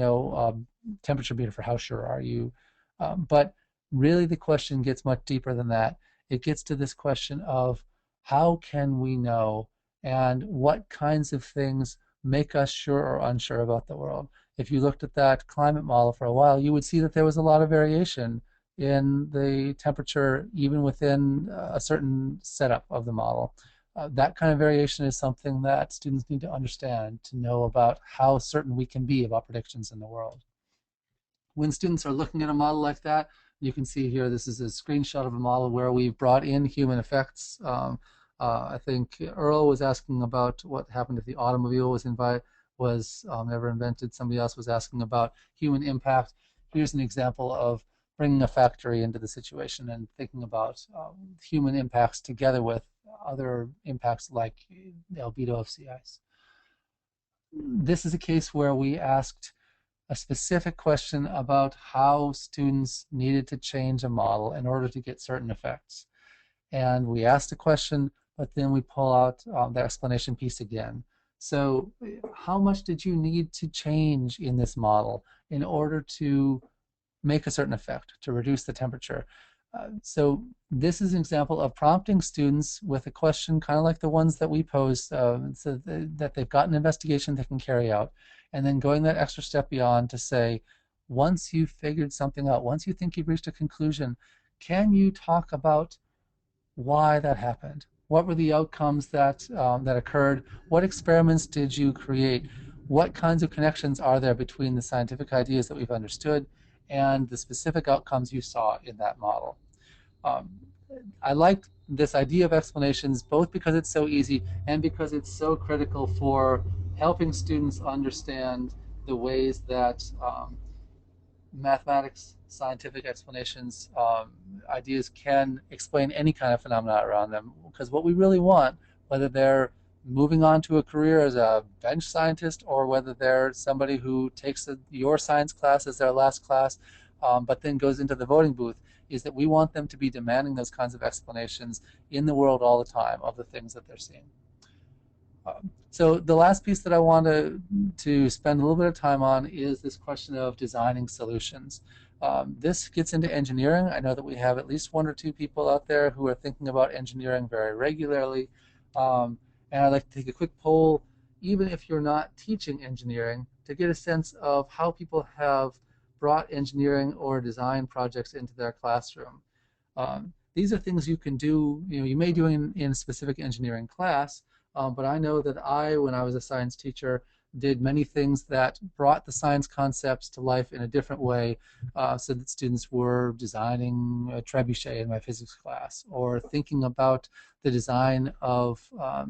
temperature meter for how sure are you? But really the question gets much deeper than that. It gets to this question of how can we know and what kinds of things make us sure or unsure about the world. If you looked at that climate model for a while, you would see that there was a lot of variation in the temperature even within a certain setup of the model. That kind of variation is something that students need to understand to know about how certain we can be about predictions in the world. When students are looking at a model like that, you can see here this is a screenshot of a model where we've brought in human effects. I think Earl was asking about what happened if the automobile was never invented. Somebody else was asking about human impact. Here's an example of bringing a factory into the situation and thinking about human impacts together with other impacts like the albedo of sea ice. This is a case where we asked a specific question about how students needed to change a model in order to get certain effects. And we asked a question, but then we pull out the explanation piece again. So how much did you need to change in this model in order to make a certain effect, to reduce the temperature? So this is an example of prompting students with a question kind of like the ones that we posed, so that they've got an investigation they can carry out, and then going that extra step beyond to say, once you've figured something out, once you think you've reached a conclusion, can you talk about why that happened? What were the outcomes that occurred? What experiments did you create? What kinds of connections are there between the scientific ideas that we've understood and the specific outcomes you saw in that model? I like this idea of explanations both because it's so easy and because it's so critical for helping students understand the ways that mathematics, scientific explanations, ideas can explain any kind of phenomena around them. Because what we really want, whether they're moving on to a career as a bench scientist or whether they're somebody who takes your science class as their last class, but then goes into the voting booth, is that we want them to be demanding those kinds of explanations in the world all the time of the things that they're seeing. So the last piece that I want to spend a little bit of time on is this question of designing solutions. This gets into engineering. I know that we have at least one or two people out there who are thinking about engineering very regularly. And I'd like to take a quick poll, even if you're not teaching engineering, to get a sense of how people have brought engineering or design projects into their classroom. These are things you can do, you may do in a specific engineering class, but I know that when I was a science teacher, did many things that brought the science concepts to life in a different way, so that students were designing a trebuchet in my physics class, or thinking about the design of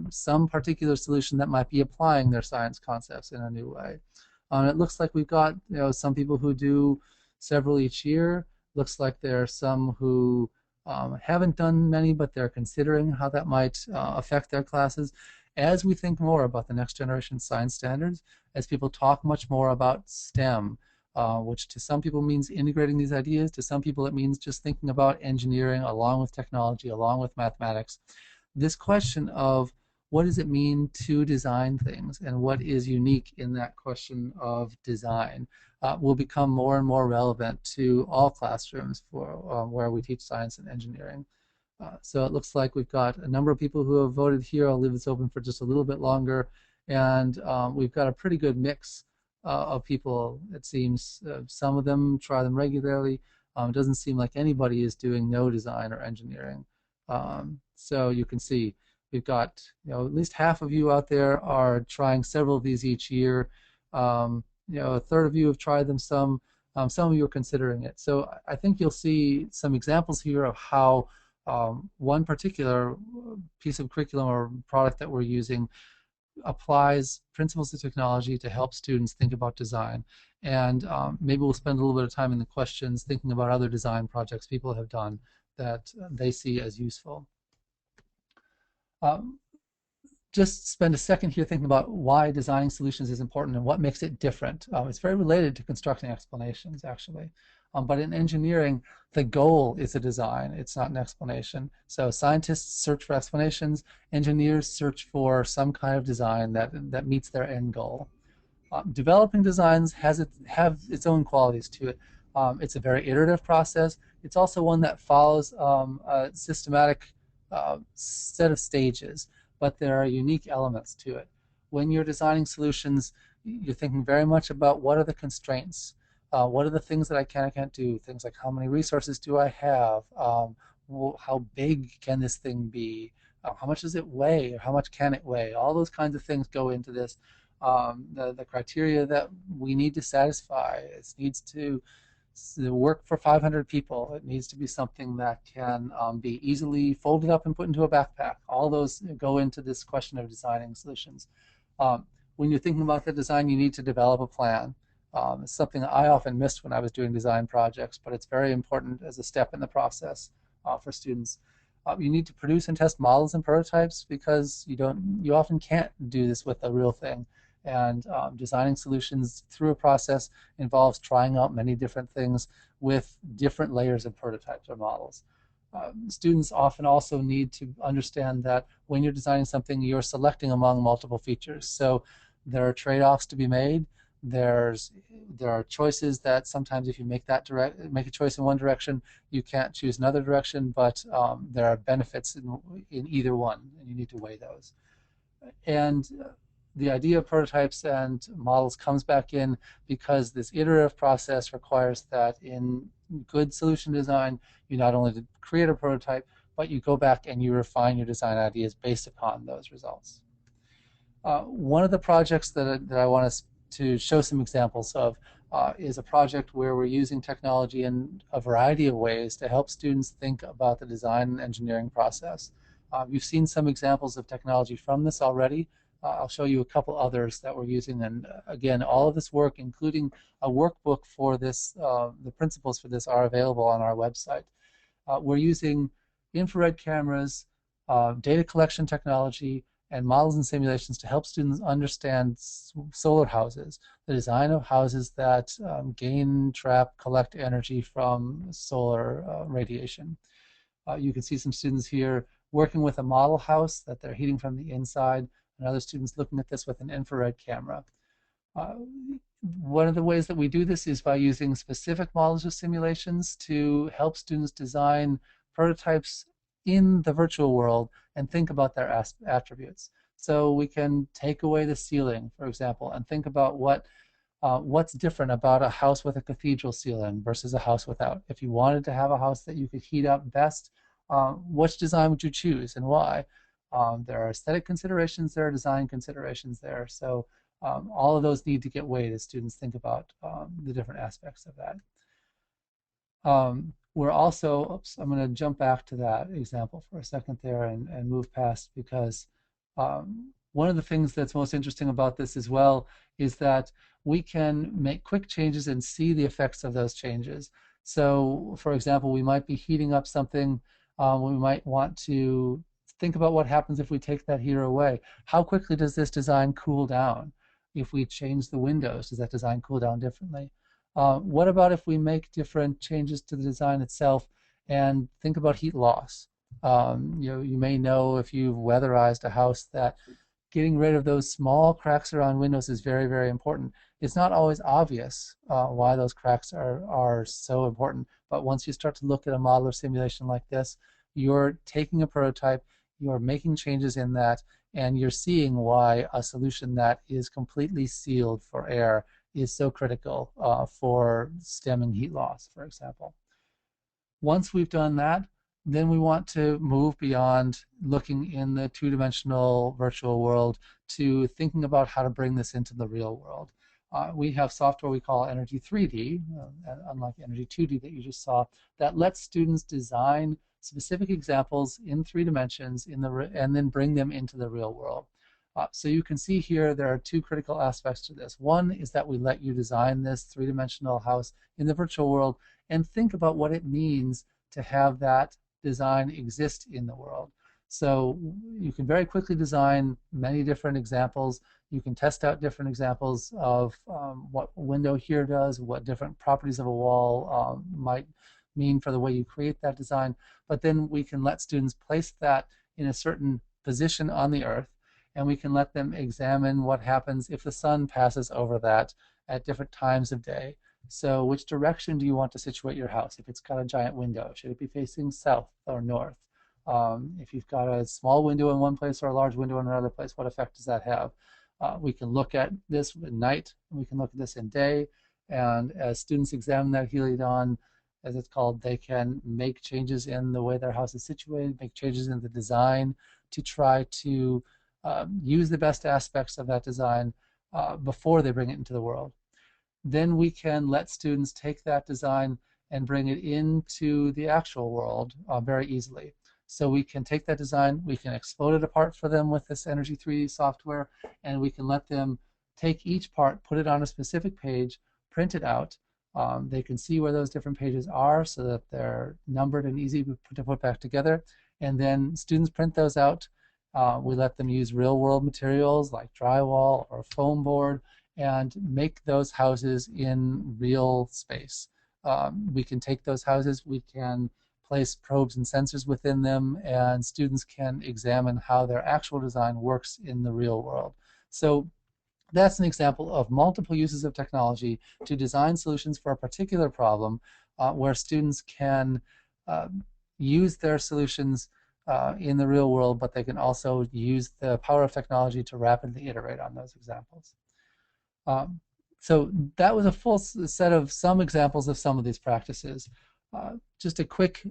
some particular solution that might be applying their science concepts in a new way. It looks like we've got some people who do several each year. Looks like there are some who haven't done many, but they're considering how that might affect their classes. As we think more about the next generation science standards, as people talk much more about STEM, which to some people means integrating these ideas. To some people it means just thinking about engineering along with technology, along with mathematics. This question of what does it mean to design things and what is unique in that question of design will become more and more relevant to all classrooms for where we teach science and engineering. So it looks like we've got a number of people who have voted here. I'll leave this open for just a little bit longer. And we've got a pretty good mix of people, it seems. Some of them try them regularly. It doesn't seem like anybody is doing no design or engineering. So you can see we've got, at least half of you out there are trying several of these each year. A third of you have tried them some. Some of you are considering it. So I think you'll see some examples here of how one particular piece of curriculum or product that we're using applies principles of technology to help students think about design. And maybe we'll spend a little bit of time in the questions thinking about other design projects people have done that they see as useful. Just spend a second here thinking about why designing solutions is important and what makes it different. It's very related to constructing explanations, actually. But in engineering, the goal is a design. It's not an explanation. So scientists search for explanations. Engineers search for some kind of design that meets their end goal. Developing designs have its own qualities to it. It's a very iterative process. It's also one that follows a systematic set of stages, but there are unique elements to it. When you're designing solutions, you're thinking very much about what are the constraints. What are the things that I can and can't do? Things like how many resources do I have? How big can this thing be? How much does it weigh? Or how much can it weigh? All those kinds of things go into this. The criteria that we need to satisfy. It needs to work for 500 people. It needs to be something that can be easily folded up and put into a backpack. All those go into this question of designing solutions. When you're thinking about the design, you need to develop a plan. It's something I often missed when I was doing design projects, but it's very important as a step in the process for students. You need to produce and test models and prototypes because you often can't do this with a real thing. And designing solutions through a process involves trying out many different things with different layers of prototypes or models. Students often also need to understand that when you're designing something, you're selecting among multiple features. So there are trade-offs to be made. There are choices that sometimes if you make a choice in one direction, you can't choose another direction, but there are benefits in either one, and you need to weigh those. And the idea of prototypes and models comes back in because this iterative process requires that in good solution design, you not only create a prototype, but you go back and you refine your design ideas based upon those results. One of the projects that I want to show some examples of is a project where we're using technology in a variety of ways to help students think about the design and engineering process. You've seen some examples of technology from this already. I'll show you a couple others that we're using, and again, all of this work, including a workbook for this, the principles for this are available on our website. We're using infrared cameras, data collection technology, and models and simulations to help students understand solar houses, the design of houses that gain, trap, collect energy from solar radiation. You can see some students here working with a model house that they're heating from the inside, and other students looking at this with an infrared camera. One of the ways that we do this is by using specific models or simulations to help students design prototypes in the virtual world and think about their attributes. So we can take away the ceiling, for example, and think about what's different about a house with a cathedral ceiling versus a house without. If you wanted to have a house that you could heat up best, which design would you choose and why? There are aesthetic considerations, there are design considerations there. So all of those need to get weighed as students think about the different aspects of that. We're also, oops, I'm going to jump back to that example for a second there and move past, because one of the things that's most interesting about this as well is that we can make quick changes and see the effects of those changes. So for example, we might be heating up something, we might want to think about what happens if we take that heater away. How quickly does this design cool down? If we change the windows, does that design cool down differently? What about if we make different changes to the design itself and think about heat loss? You may know if you've weatherized a house that getting rid of those small cracks around windows is very, very important. It's not always obvious why those cracks are so important, but once you start to look at a model or simulation like this, you're taking a prototype, you're making changes in that, and you're seeing why a solution that is completely sealed for air is so critical for stemming heat loss, for example. Once we've done that, then we want to move beyond looking in the two-dimensional virtual world to thinking about how to bring this into the real world. We have software we call Energy 3D, unlike Energy 2D that you just saw, that lets students design specific examples in 3 dimensions and then bring them into the real world. So you can see here there are 2 critical aspects to this. One is that we let you design this 3-dimensional house in the virtual world and think about what it means to have that design exist in the world. So you can very quickly design many different examples. You can test out different examples of what a window here does, what different properties of a wall might mean for the way you create that design. But then we can let students place that in a certain position on the earth, and we can let them examine what happens if the sun passes over that at different times of day. So which direction do you want to situate your house? If it's got a giant window, should it be facing south or north? If you've got a small window in one place or a large window in another place, what effect does that have? We can look at this at night, and we can look at this in day. And as students examine that heliodon, as it's called, they can make changes in the way their house is situated, make changes in the design to try to use the best aspects of that design before they bring it into the world. Then we can let students take that design and bring it into the actual world very easily. So we can take that design, we can explode it apart for them with this Energy 3D software, and we can let them take each part, put it on a specific page, print it out. They can see where those different pages are so that they're numbered and easy to put back together. And then students print those out. We let them use real-world materials like drywall or foam board and make those houses in real space. We can take those houses, we can place probes and sensors within them, and students can examine how their actual design works in the real world. So that's an example of multiple uses of technology to design solutions for a particular problem where students can use their solutions in the real world, but they can also use the power of technology to rapidly iterate on those examples. So that was a full set of some examples of some of these practices. Just a quick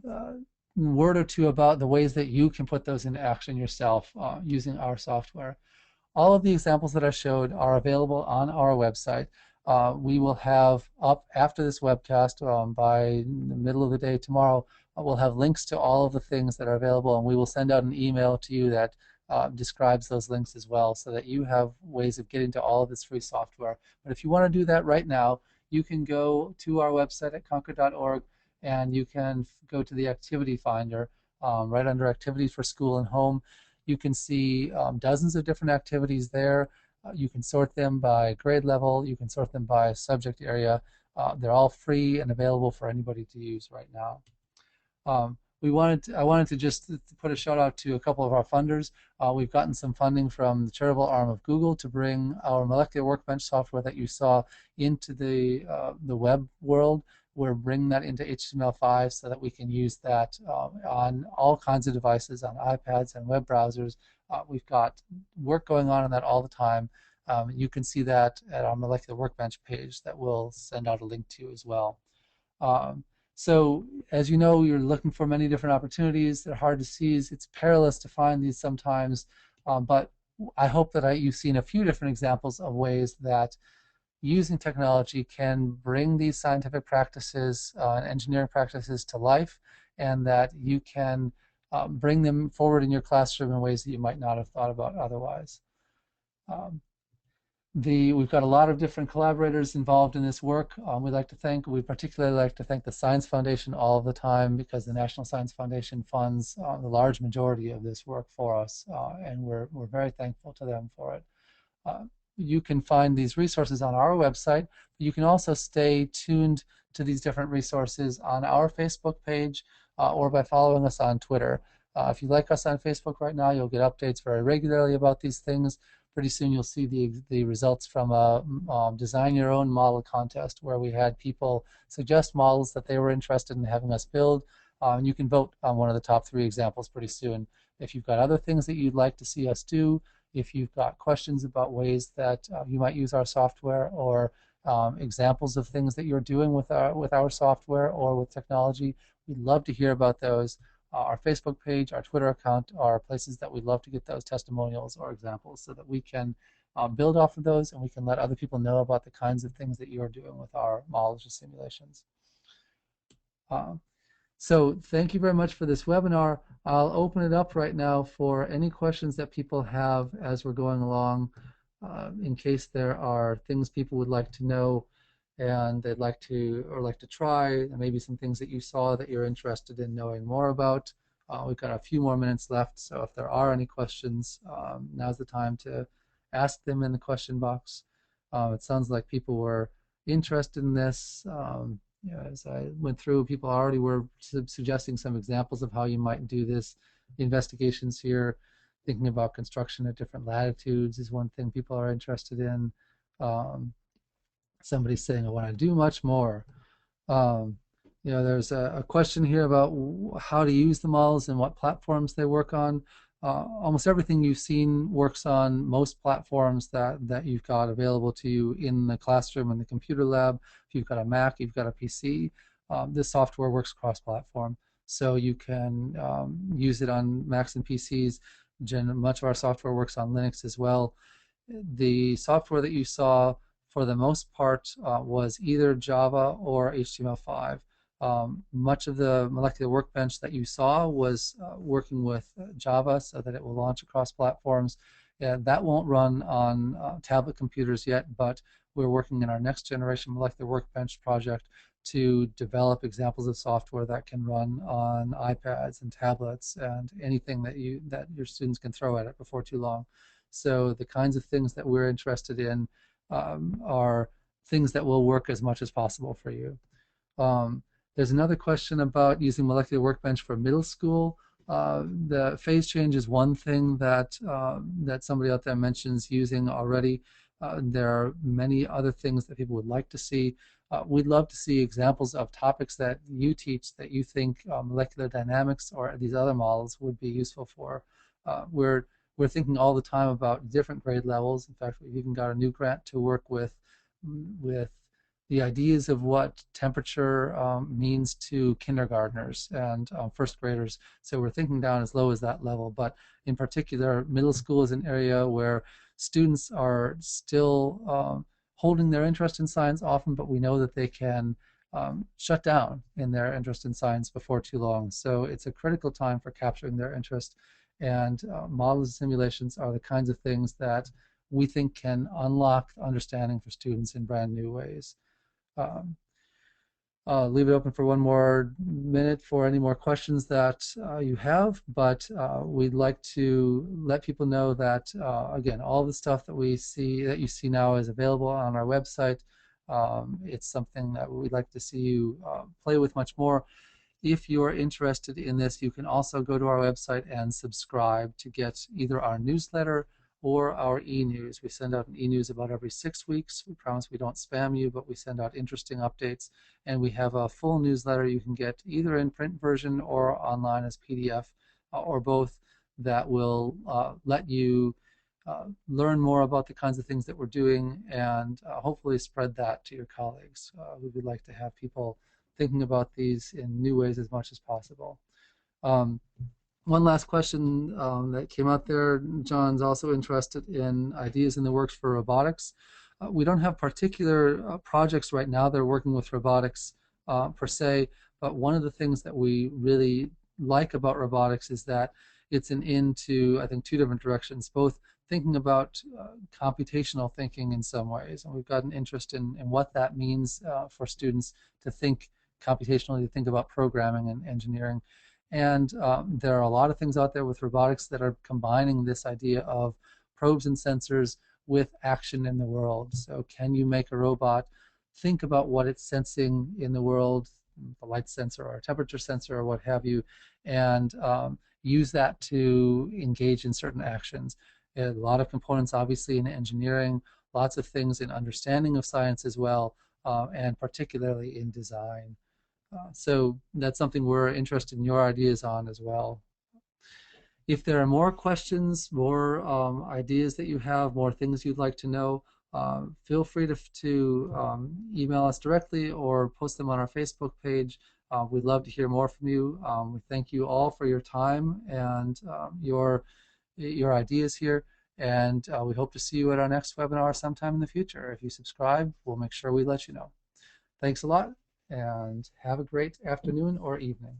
word or two about the ways that you can put those into action yourself using our software. All of the examples that I showed are available on our website. We will have up after this webcast by the middle of the day tomorrow, we'll have links to all of the things that are available, and we will send out an email to you that describes those links as well so that you have ways of getting to all of this free software. But if you want to do that right now, you can go to our website at concord.org and you can go to the activity finder right under activities for school and home. You can see dozens of different activities there. You can sort them by grade level. You can sort them by subject area. They're all free and available for anybody to use right now. I wanted to just put a shout out to a couple of our funders. We've gotten some funding from the charitable arm of Google to bring our molecular workbench software that you saw into the web world. We're bringing that into HTML5 so that we can use that on all kinds of devices, on iPads and web browsers. We've got work going on that all the time. You can see that at our molecular workbench page that we'll send out a link to as well. So as you know, you're looking for many different opportunities. They're hard to seize. It's perilous to find these sometimes, but I hope that you've seen a few different examples of ways that using technology can bring these scientific practices and engineering practices to life, and that you can bring them forward in your classroom in ways that you might not have thought about otherwise. We've got a lot of different collaborators involved in this work. We particularly like to thank the Science Foundation all of the time, because the National Science Foundation funds the large majority of this work for us, and we're very thankful to them for it. you can find these resources on our website. You can also stay tuned to these different resources on our Facebook page or by following us on Twitter. If you like us on Facebook right now, you'll get updates very regularly about these things. Pretty soon you'll see the results from a Design Your Own Model contest where we had people suggest models that they were interested in having us build. And you can vote on one of the top 3 examples pretty soon. If you've got other things that you'd like to see us do, if you've got questions about ways that you might use our software or examples of things that you're doing with our software or with technology, we'd love to hear about those. Our Facebook page, our Twitter account are places that we'd love to get those testimonials or examples so that we can build off of those and we can let other people know about the kinds of things that you're doing with our models or simulations. So thank you very much for this webinar. I'll open it up right now for any questions that people have as we're going along, in case there are things people would like to know and they'd like to try, and maybe some things that you saw that you're interested in knowing more about. We've got a few more minutes left, so if there are any questions, now's the time to ask them in the question box. It sounds like people were interested in this. As I went through, people already were suggesting some examples of how you might do this. The investigations here, thinking about construction at different latitudes is one thing people are interested in. Somebody's saying, I want to do much more. There's a question here about how to use the models and what platforms they work on. Almost everything you've seen works on most platforms that you've got available to you in the classroom and the computer lab. If you've got a Mac, you've got a PC, this software works cross-platform. So you can use it on Macs and PCs. Much of our software works on Linux as well. The software that you saw, for the most part, was either Java or HTML5. Much of the molecular workbench that you saw was working with Java so that it will launch across platforms. That won't run on tablet computers yet, but we're working in our next generation molecular workbench project to develop examples of software that can run on iPads and tablets and anything that your students can throw at it before too long. So the kinds of things that we're interested in are things that will work as much as possible for you. There's another question about using molecular workbench for middle school. The phase change is one thing that somebody out there mentions using already. There are many other things that people would like to see. We'd love to see examples of topics that you teach that you think molecular dynamics or these other models would be useful for. We're thinking all the time about different grade levels. In fact, we've even got a new grant to work with the ideas of what temperature means to kindergartners and first graders. So we're thinking down as low as that level. But in particular, middle school is an area where students are still holding their interest in science often, but we know that they can shut down in their interest in science before too long. So it's a critical time for capturing their interest. And models and simulations are the kinds of things that we think can unlock understanding for students in brand new ways. I'll leave it open for one more minute for any more questions that you have, but we'd like to let people know that, again, all the stuff that you see now is available on our website. It's something that we'd like to see you play with much more. If you're interested in this, you can also go to our website and subscribe to get either our newsletter or our e-news. We send out an e-news about every 6 weeks. We promise we don't spam you, but we send out interesting updates. And we have a full newsletter you can get either in print version or online as PDF, or both, that will let you learn more about the kinds of things that we're doing and hopefully spread that to your colleagues. We would like to have people thinking about these in new ways as much as possible. One last question that came out there. John's also interested in ideas in the works for robotics. We don't have particular projects right now that are working with robotics per se, but one of the things that we really like about robotics is that it's an into, I think, 2 different directions, both thinking about computational thinking in some ways, and we've got an interest in what that means for students to think computationally, to think about programming and engineering. And there are a lot of things out there with robotics that are combining this idea of probes and sensors with action in the world. So can you make a robot think about what it's sensing in the world, the light sensor or a temperature sensor or what have you, and use that to engage in certain actions. A lot of components obviously in engineering, lots of things in understanding of science as well, and particularly in design. So that's something we're interested in your ideas on as well. If there are more questions, more ideas that you have, more things you'd like to know, feel free to email us directly or post them on our Facebook page. We'd love to hear more from you. We thank you all for your time and your ideas here. And we hope to see you at our next webinar sometime in the future. If you subscribe, we'll make sure we let you know. Thanks a lot, and have a great afternoon or evening.